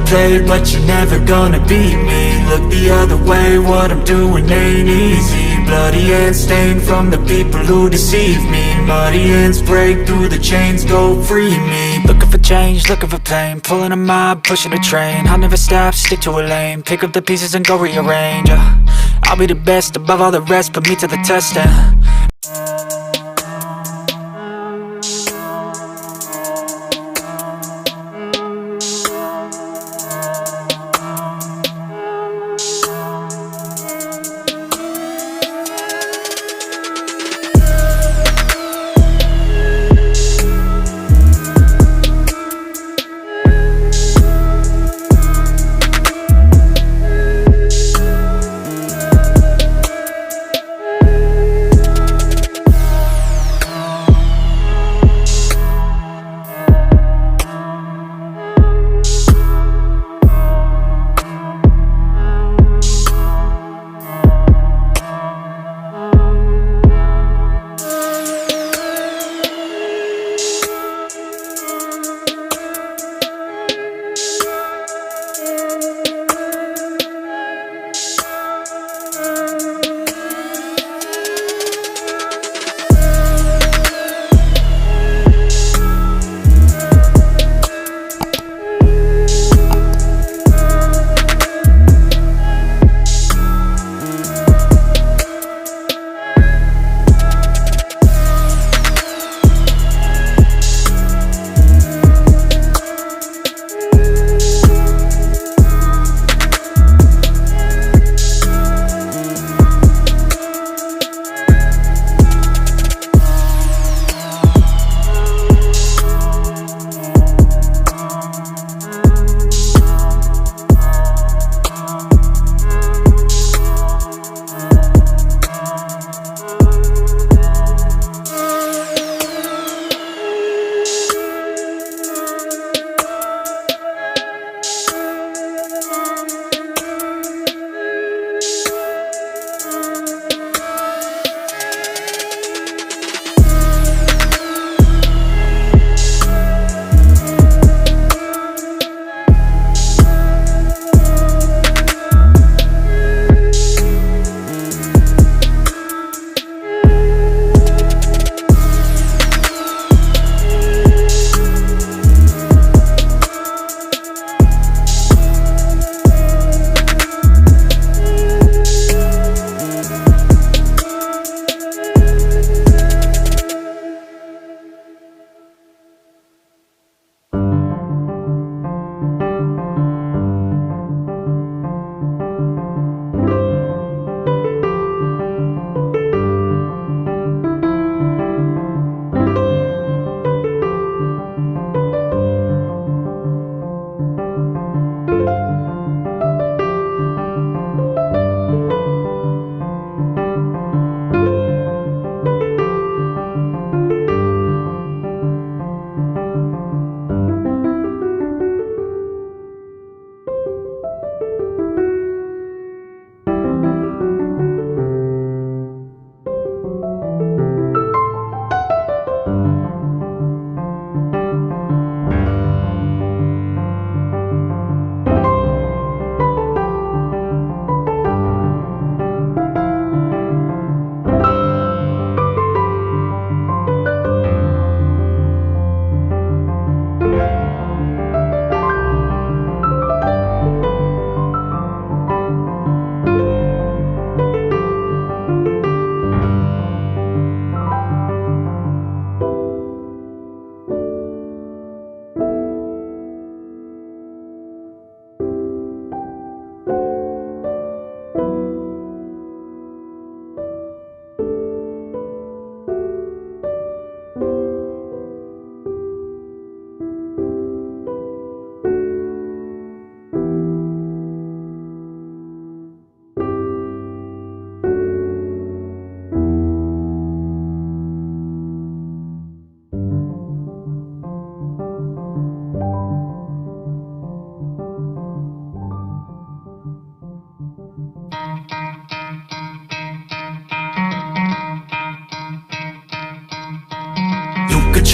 played, but you're never gonna beat me. Look the other way, what I'm doing ain't easy. Bloody hands stained from the people who deceive me. Muddy hands break through the chains, go free me. Looking for change, looking for pain, pulling a mob, pushing a train. I'll never stop, stick to a lane, pick up the pieces and go rearrange. I'll be the best above all the rest, put me to the test and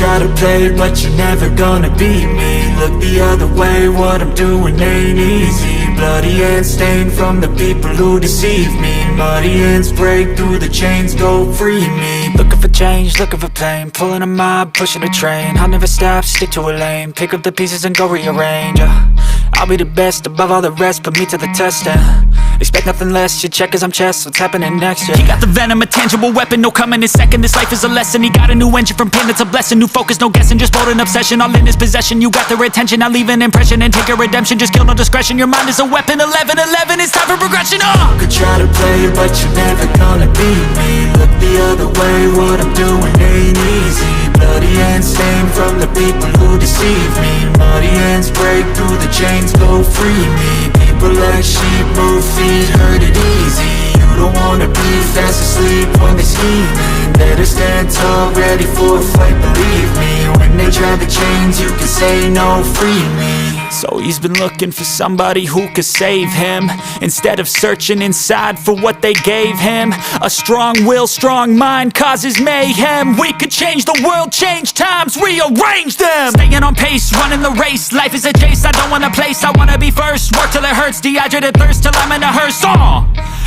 try to play, but you're never gonna beat me. Look the other way, what I'm doing ain't easy. Bloody hands stained from the people who deceive me. Muddy hands break through the chains, go free me. Looking for change, looking for pain, pulling a mob, pushing a train. I'll never stop, stick to a lane, pick up the pieces and go rearrange. I'll be the best above all the rest, put me to the test and expect nothing less. You check as I'm chess, what's happening next? Yeah. He got the venom, a tangible weapon, no coming in second. This life is a lesson, he got a new engine from pain, that's a blessing. New focus, no guessing, just bold and obsession, all in his possession. You got their attention, I'll leave an impression and take a redemption. Just kill, no discretion, your mind is a weapon. 11-11, it's time for progression. You could try to play, but you're never gonna beat me. Look the other way, what I'm doing ain't easy. Bloody hands stained from the people who deceive me. Muddy hands break through the chains, go free me. People like sheep move feet, hurt it easy. You don't wanna be fast asleep when they're scheming. Better stand tall, ready for a fight, believe me. When they try the chains, you can say no, free me. So he's been looking for somebody who could save him, instead of searching inside for what they gave him. A strong will, strong mind causes mayhem. We could change the world, change times, rearrange them. Staying on pace, running the race. Life is a chase, I don't want a place, I wanna be first. Work till it hurts, dehydrated thirst till I'm in a hearse.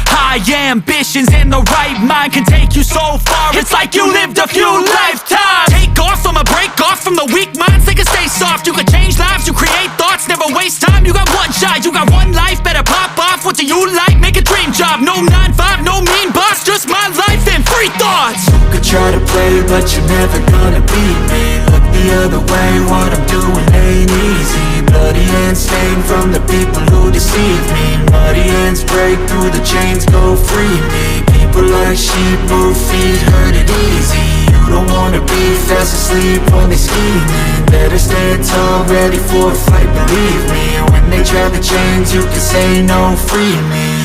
High ambitions and the right mind can take you so far. It's like you lived a few lifetimes. Take off from a break off from the weak minds, they can stay soft. You can change lives, you create thoughts, never waste time. You got one shot, you got one life, better pop off. What do you like? Make a dream job. No 9-5, no mean boss, just my life and free thoughts. You could try to play, but you're never gonna beat me. Look the other way, what I'm doing ain't easy. Bloody hands stained from the people who deceive me. Muddy hands break through the chains, go free me. People like sheep move feet, hurt it easy. You don't wanna be fast asleep when they're scheming. Better stand tall, ready for a fight, believe me. When they try the chains, you can say no, free me.